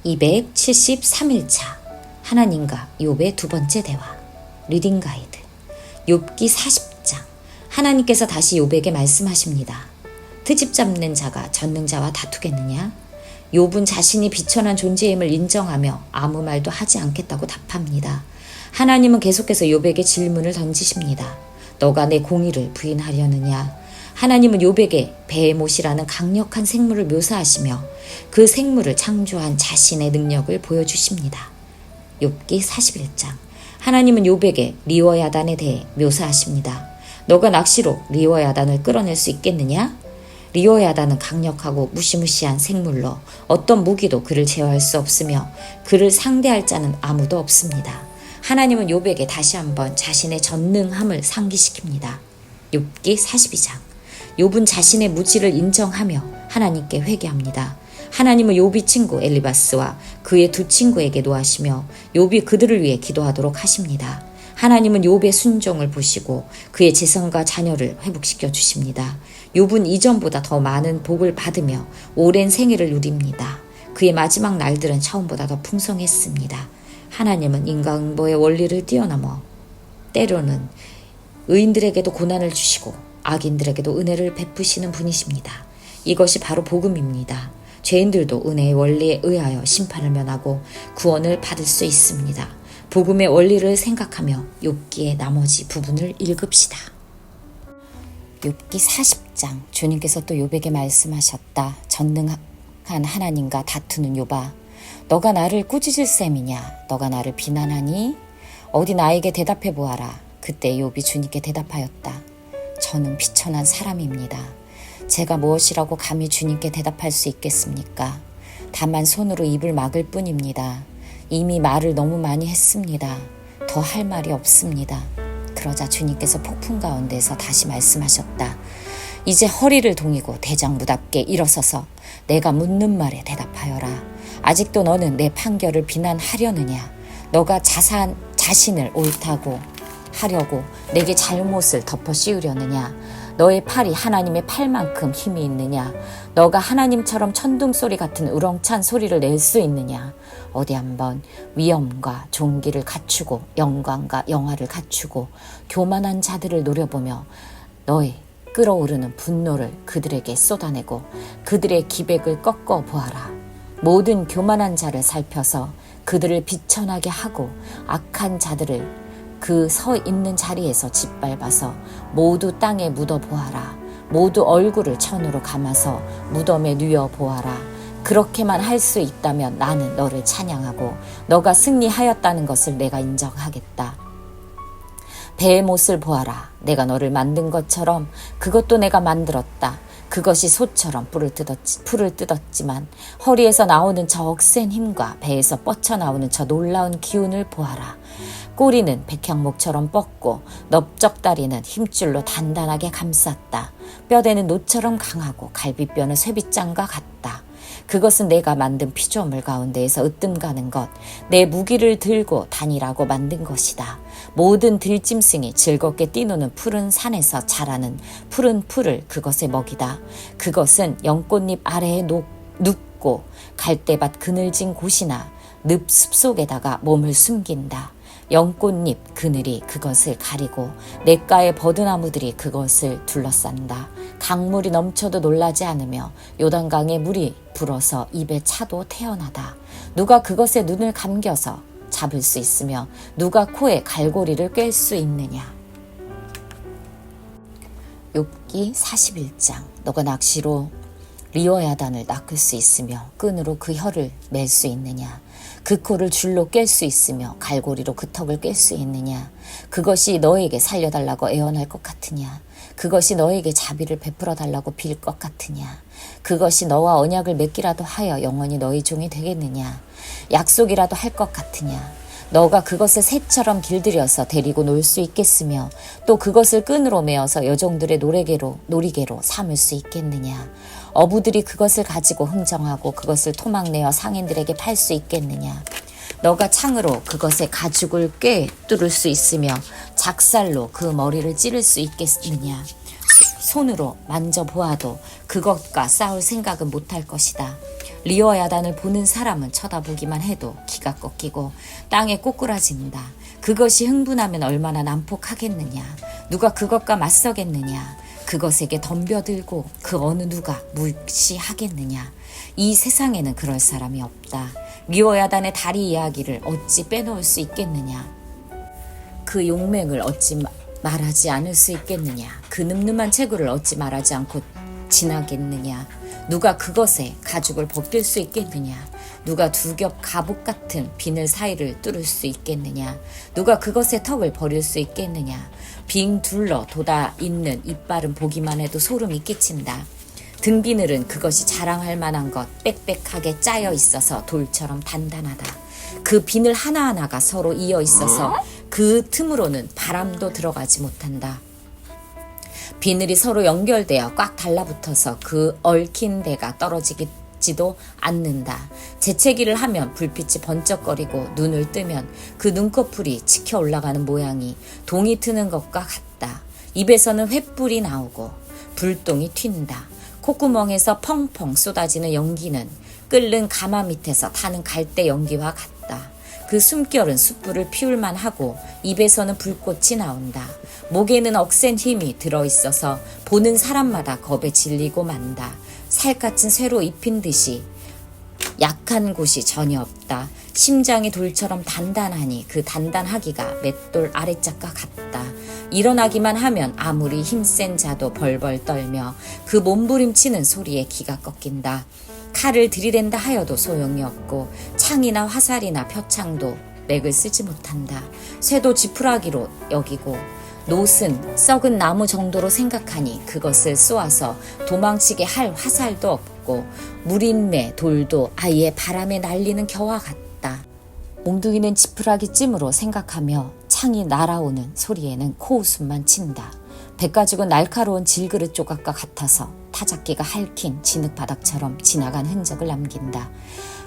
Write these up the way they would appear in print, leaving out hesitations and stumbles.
273일차 하나님과 욥의 두 번째 대화 리딩 가이드 욥기 40장. 하나님께서 다시 욥에게 말씀하십니다. 트집 잡는 자가 전능자와 다투겠느냐? 욥은 자신이 비천한 존재임을 인정하며 아무 말도 하지 않겠다고 답합니다. 하나님은 계속해서 욥에게 질문을 던지십니다. 너가 내 공의를 부인하려느냐? 하나님은 욥에게 베헤못이라는 강력한 생물을 묘사하시며 그 생물을 창조한 자신의 능력을 보여주십니다. 욥기 41장. 하나님은 욥에게 리워야단에 대해 묘사하십니다. 너가 낚시로 리워야단을 끌어낼 수 있겠느냐? 리워야단은 강력하고 무시무시한 생물로 어떤 무기도 그를 제어할 수 없으며 그를 상대할 자는 아무도 없습니다. 하나님은 욥에게 다시 한번 자신의 전능함을 상기시킵니다. 욥기 42장. 욥은 자신의 무지를 인정하며 하나님께 회개합니다. 하나님은 욥의 친구 엘리바스와 그의 두 친구에게 노하시며 욥이 그들을 위해 기도하도록 하십니다. 하나님은 욥의 순종을 보시고 그의 재산과 자녀를 회복시켜 주십니다. 욥은 이전보다 더 많은 복을 받으며 오랜 생애를 누립니다. 그의 마지막 날들은 처음보다 더 풍성했습니다. 하나님은 인과응보의 원리를 뛰어넘어 때로는 의인들에게도 고난을 주시고 악인들에게도 은혜를 베푸시는 분이십니다. 이것이 바로 복음입니다. 죄인들도 은혜의 원리에 의하여 심판을 면하고 구원을 받을 수 있습니다. 복음의 원리를 생각하며 욥기의 나머지 부분을 읽읍시다. 욥기 40장. 주님께서 또 욥에게 말씀하셨다. 전능한 하나님과 다투는 욥아, 너가 나를 꾸짖을 셈이냐? 너가 나를 비난하니? 어디 나에게 대답해 보아라. 그때 욥이 주님께 대답하였다. 저는 비천한 사람입니다. 제가 무엇이라고 감히 주님께 대답할 수 있겠습니까? 다만 손으로 입을 막을 뿐입니다. 이미 말을 너무 많이 했습니다. 더 할 말이 없습니다. 그러자 주님께서 폭풍 가운데서 다시 말씀하셨다. 이제 허리를 동이고 대장부답게 일어서서 내가 묻는 말에 대답하여라. 아직도 너는 내 판결을 비난하려느냐? 너가 자신을 옳다고 하려고 내게 잘못을 덮어 씌우려느냐? 너의 팔이 하나님의 팔만큼 힘이 있느냐? 너가 하나님처럼 천둥소리 같은 우렁찬 소리를 낼 수 있느냐? 어디 한번 위엄과 존귀를 갖추고 영광과 영화를 갖추고 교만한 자들을 노려보며 너의 끓어오르는 분노를 그들에게 쏟아내고 그들의 기백을 꺾어 보아라. 모든 교만한 자를 살펴서 그들을 비천하게 하고 악한 자들을 그 서 있는 자리에서 짓밟아서 모두 땅에 묻어 보아라. 모두 얼굴을 천으로 감아서 무덤에 뉘어 보아라. 그렇게만 할 수 있다면 나는 너를 찬양하고 너가 승리하였다는 것을 내가 인정하겠다. 베헤못을 보아라. 내가 너를 만든 것처럼 그것도 내가 만들었다. 그것이 소처럼 풀을 뜯었지만 허리에서 나오는 저 억센 힘과 배에서 뻗쳐나오는 저 놀라운 기운을 보아라. 꼬리는 백향목처럼 뻗고 넓적다리는 힘줄로 단단하게 감쌌다. 뼈대는 노처럼 강하고 갈비뼈는 쇠빗장과 같다. 그것은 내가 만든 피조물 가운데에서 으뜸가는 것, 내 무기를 들고 다니라고 만든 것이다. 모든 들짐승이 즐겁게 뛰노는 푸른 산에서 자라는 푸른 풀을 그것의 먹이다. 그것은 연꽃잎 아래에 눕고 갈대밭 그늘진 곳이나 늪 속에다가 몸을 숨긴다. 연꽃잎 그늘이 그것을 가리고 냇가의 버드나무들이 그것을 둘러싼다. 강물이 넘쳐도 놀라지 않으며 요단강에 물이 불어서 입에 차도 태어나다. 누가 그것에 눈을 감겨서 잡을 수 있으며 누가 코에 갈고리를 꿰 수 있느냐? 욥기 41장. 너가 낚시로 리워야단을 낚을 수 있으며 끈으로 그 혀를 맬 수 있느냐? 그 코를 줄로 깰 수 있으며 갈고리로 그 턱을 깰 수 있느냐? 그것이 너에게 살려달라고 애원할 것 같으냐? 그것이 너에게 자비를 베풀어 달라고 빌 것 같으냐? 그것이 너와 언약을 맺기라도 하여 영원히 너희 종이 되겠느냐? 약속이라도 할 것 같으냐? 너가 그것을 새처럼 길들여서 데리고 놀 수 있겠으며 또 그것을 끈으로 메어서 여종들의 놀이개로 삼을 수 있겠느냐? 어부들이 그것을 가지고 흥정하고 그것을 토막내어 상인들에게 팔 수 있겠느냐? 너가 창으로 그것의 가죽을 꿰뚫을 수 있으며 작살로 그 머리를 찌를 수 있겠느냐? 손으로 만져보아도 그것과 싸울 생각은 못할 것이다. 리워야단을 보는 사람은 쳐다보기만 해도 기가 꺾이고 땅에 꼬꾸라진다. 그것이 흥분하면 얼마나 난폭하겠느냐. 누가 그것과 맞서겠느냐. 그것에게 덤벼들고 그 어느 누가 무시하겠느냐. 이 세상에는 그럴 사람이 없다. 리워야단의 다리 이야기를 어찌 빼놓을 수 있겠느냐. 그 용맹을 어찌 말하지 않을 수 있겠느냐. 그 늠름한 체구를 어찌 말하지 않고 지나겠느냐. 누가 그것에 가죽을 벗길 수 있겠느냐. 누가 두 겹 갑옷 같은 비늘 사이를 뚫을 수 있겠느냐. 누가 그것의 턱을 버릴 수 있겠느냐. 빙 둘러 돋아 있는 이빨은 보기만 해도 소름이 끼친다. 등비늘은 그것이 자랑할 만한 것 빽빽하게 짜여 있어서 돌처럼 단단하다. 그 비늘 하나하나가 서로 이어 있어서 그 틈으로는 바람도 들어가지 못한다. 비늘이 서로 연결되어 꽉 달라붙어서 그 얽힌 데가 떨어지지도 않는다. 재채기를 하면 불빛이 번쩍거리고 눈을 뜨면 그 눈꺼풀이 치켜 올라가는 모양이 동이 트는 것과 같다. 입에서는 횃불이 나오고 불똥이 튄다. 콧구멍에서 펑펑 쏟아지는 연기는 끓는 가마 밑에서 타는 갈대 연기와 같다. 그 숨결은 숯불을 피울만 하고 입에서는 불꽃이 나온다. 목에는 억센 힘이 들어있어서 보는 사람마다 겁에 질리고 만다. 살갗은 쇠로 입힌 듯이 약한 곳이 전혀 없다. 심장이 돌처럼 단단하니 그 단단하기가 맷돌 아래짝과 같다. 일어나기만 하면 아무리 힘센 자도 벌벌 떨며 그 몸부림치는 소리에 기가 꺾인다. 칼을 들이댄다 하여도 소용이 없고 창이나 화살이나 표창도 맥을 쓰지 못한다. 쇠도 지푸라기로 여기고 노은 썩은 나무 정도로 생각하니 그것을 쏘아서 도망치게 할 화살도 없고 무린내 돌도 아예 바람에 날리는 겨와 같다. 몽둥이는 지푸라기 찜으로 생각하며 창이 날아오는 소리에는 코웃음만 친다. 백가죽은 날카로운 질그릇 조각과 같아서 타작기가 핥힌 진흙바닥처럼 지나간 흔적을 남긴다.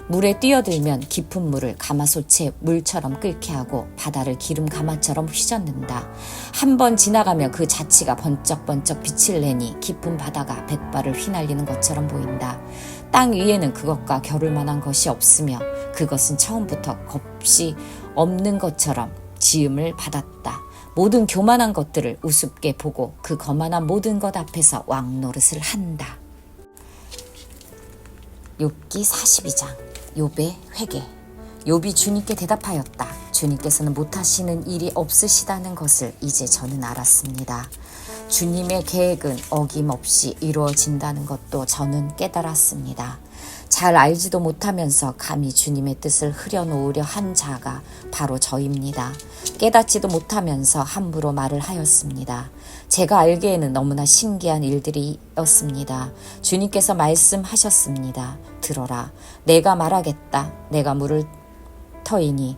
물에 뛰어들면 깊은 물을 가마솥에 물처럼 끓게 하고 바다를 기름 가마처럼 휘젓는다. 한 번 지나가며 그 자치가 번쩍번쩍 빛을 내니 깊은 바다가 백발을 휘날리는 것처럼 보인다. 땅 위에는 그것과 겨룰 만한 것이 없으며 그것은 처음부터 겁이 없는 것처럼 지음을 받았다. 모든 교만한 것들을 우습게 보고 그 거만한 모든 것 앞에서 왕노릇을 한다. 욥기 42장. 욥의 회개. 욥이 주님께 대답하였다. 주님께서는 못하시는 일이 없으시다는 것을 이제 저는 알았습니다. 주님의 계획은 어김없이 이루어진다는 것도 저는 깨달았습니다. 잘 알지도 못하면서 감히 주님의 뜻을 흐려놓으려 한 자가 바로 저입니다. 깨닫지도 못하면서 함부로 말을 하였습니다. 제가 알기에는 너무나 신기한 일들이었습니다. 주님께서 말씀하셨습니다. 들어라. 내가 말하겠다. 내가 물을 터이니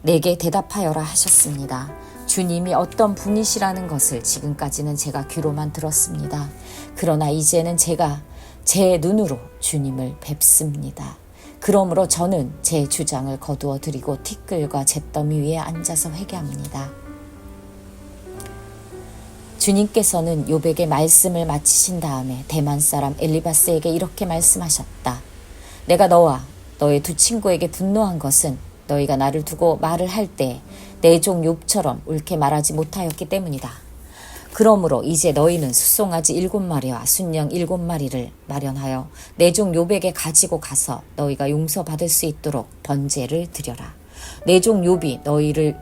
내게 대답하여라 하셨습니다. 주님이 어떤 분이시라는 것을 지금까지는 제가 귀로만 들었습니다. 그러나 이제는 제가 제 눈으로 주님을 뵙습니다. 그러므로 저는 제 주장을 거두어 드리고 티끌과 잿더미 위에 앉아서 회개합니다. 주님께서는 욥에게 말씀을 마치신 다음에 대만 사람 엘리바스에게 이렇게 말씀하셨다. 내가 너와 너의 두 친구에게 분노한 것은 너희가 나를 두고 말을 할 때 내 종 욥처럼 옳게 말하지 못하였기 때문이다. 그러므로 이제 너희는 숫송아지 7마리와 순양 7마리를 마련하여 내 종 욥에게 가지고 가서 너희가 용서받을 수 있도록 번제를 드려라. 내 종 욥이 너희를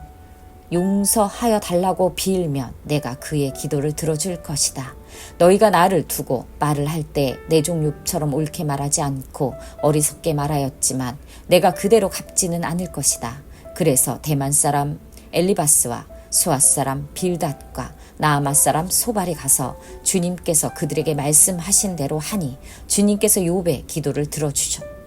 용서하여 달라고 빌면 내가 그의 기도를 들어줄 것이다. 너희가 나를 두고 말을 할 때 내 종 욥처럼 옳게 말하지 않고 어리석게 말하였지만 내가 그대로 갚지는 않을 것이다. 그래서 대만 사람 엘리바스와 수앗 사람 빌닷과 나아마 사람 소발이 가서 주님께서 그들에게 말씀하신 대로 하니 주님께서 욥의 기도를 들어주셨다.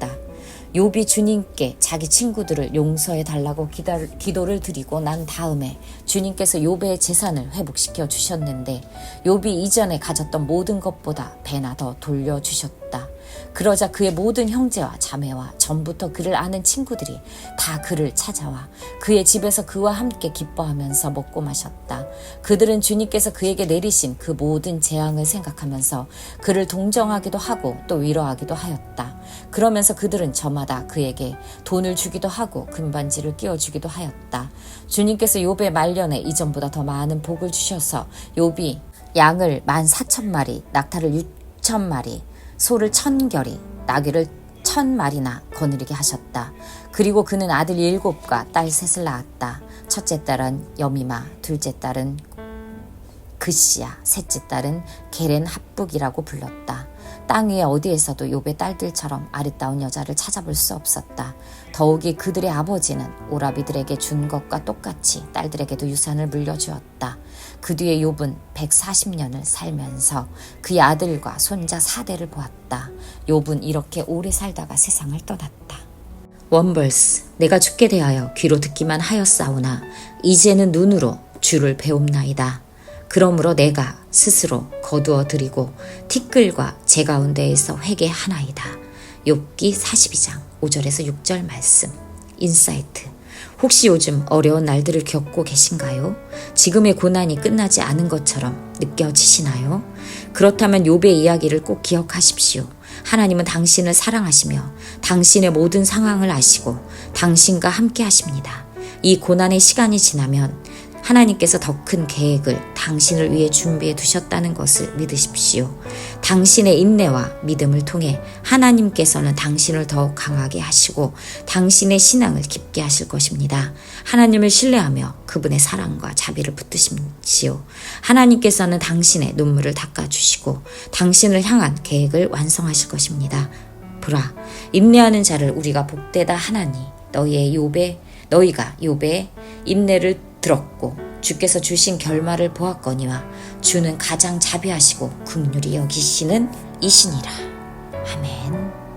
욥이 주님께 자기 친구들을 용서해 달라고 기도를 드리고 난 다음에 주님께서 욥의 재산을 회복시켜 주셨는데 욥이 이전에 가졌던 모든 것보다 배나 더 돌려주셨다. 그러자 그의 모든 형제와 자매와 전부터 그를 아는 친구들이 다 그를 찾아와 그의 집에서 그와 함께 기뻐하면서 먹고 마셨다. 그들은 주님께서 그에게 내리신 그 모든 재앙을 생각하면서 그를 동정하기도 하고 또 위로하기도 하였다. 그러면서 그들은 저마다 그에게 돈을 주기도 하고 금반지를 끼워주기도 하였다. 주님께서 욥의 말년에 이전보다 더 많은 복을 주셔서 욥이 양을 14,000마리, 낙타를 6,000마리, 소를 1,000결이, 나귀를 1,000마리나 거느리게 하셨다. 그리고 그는 아들 7과 딸 3을 낳았다. 첫째 딸은 여미마, 둘째 딸은 그시야, 셋째 딸은 게렌 합북이라고 불렀다. 땅 위에 어디에서도 욥의 딸들처럼 아리따운 여자를 찾아볼 수 없었다. 더욱이 그들의 아버지는 오라비들에게 준 것과 똑같이 딸들에게도 유산을 물려주었다. 그 뒤에 욥은 140년을 살면서 그의 아들과 손자 4대를 보았다. 욥은 이렇게 오래 살다가 세상을 떠났다. 원벌스, 내가 죽게 대하여 귀로 듣기만 하였사오나 이제는 눈으로 주를 배움나이다. 그러므로 내가 스스로 거두어 드리고 티끌과 제 가운데에서 회개하나이다. 욥기 42장 5절에서 6절 말씀. 인사이트. 혹시 요즘 어려운 날들을 겪고 계신가요? 지금의 고난이 끝나지 않은 것처럼 느껴지시나요? 그렇다면 욥의 이야기를 꼭 기억하십시오. 하나님은 당신을 사랑하시며 당신의 모든 상황을 아시고 당신과 함께 하십니다. 이 고난의 시간이 지나면 하나님께서 더 큰 계획을 당신을 위해 준비해 두셨다는 것을 믿으십시오. 당신의 인내와 믿음을 통해 하나님께서는 당신을 더욱 강하게 하시고 당신의 신앙을 깊게 하실 것입니다. 하나님을 신뢰하며 그분의 사랑과 자비를 붙드십시오. 하나님께서는 당신의 눈물을 닦아주시고 당신을 향한 계획을 완성하실 것입니다. 보라, 인내하는 자를 우리가 복되다 하나니 너희가 욥의 인내를 들었고 주께서 주신 결말을 보았거니와 주는 가장 자비하시고 긍휼히 여기시는 이시니라. 아멘.